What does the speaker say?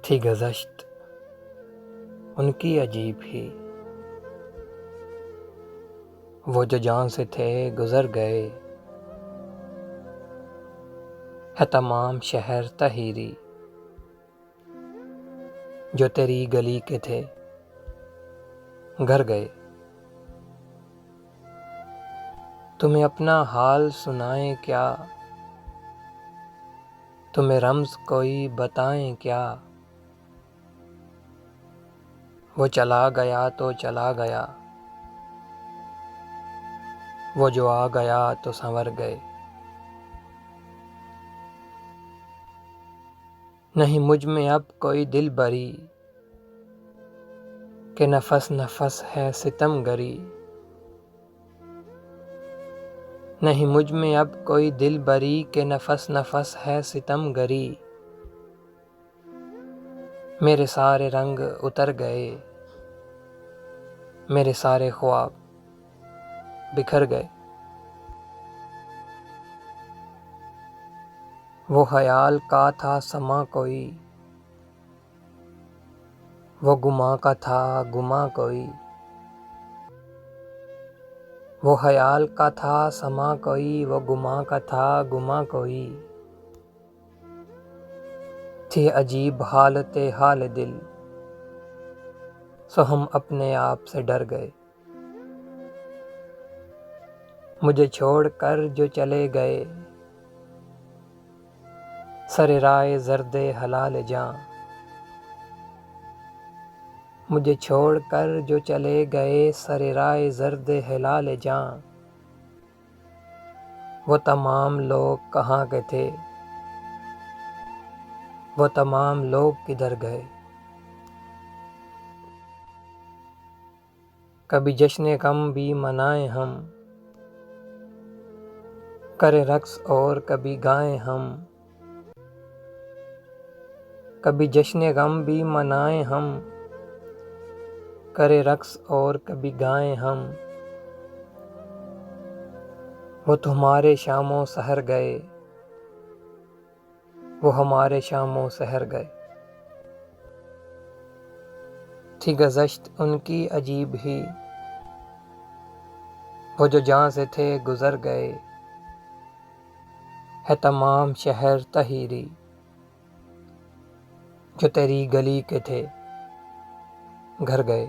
تھی گذشت ان کی عجیب ہی، وہ جو جان سے تھے گزر گئے، ہے تمام شہر تہیری جو تیری گلی کے تھے گھر گئے۔ تمہیں اپنا حال سنائیں کیا، تمہیں رمز کوئی بتائیں کیا، وہ چلا گیا تو چلا گیا، وہ جو آ گیا تو سنور گئے۔ نہیں مجھ میں اب کوئی دل بری کہ نفس نفس ہے ستم گری، نہیں مجھ میں اب کوئی دل بری کہ نفس نفس ہے ستم گری۔ میرے سارے رنگ اتر گئے، میرے سارے خواب بکھر گئے۔ وہ خیال کا تھا سما کوئی، وہ گماں کا تھا گماں کوئی، وہ خیال کا تھا سما کوئی، وہ گماں کا تھا گماں کوئی۔ تھی عجیب حالت حال دل، سو ہم اپنے آپ سے ڈر گئے۔ مجھے چھوڑ کر جو چلے گئے، سر رائے زرد حلال جاں، مجھے چھوڑ کر جو چلے گئے، سر رائے زرد حلال جاں۔ وہ تمام لوگ کہاں کے تھے، وہ تمام لوگ کدھر گئے۔ کبھی جشن غم بھی منائیں ہم، کریں رقص اور کبھی گائیں ہم، کبھی جشن غم بھی منائیں ہم، کریں رقص اور کبھی گائیں ہم۔ وہ تمہارے شام و سحر گئے، وہ ہمارے شام و سحر گئے۔ تھی گذشت ان کی عجیب ہی، وہ جو جہاں سے تھے گزر گئے، ہے تمام شہر تہیری جو تیری گلی کے تھے گھر گئے۔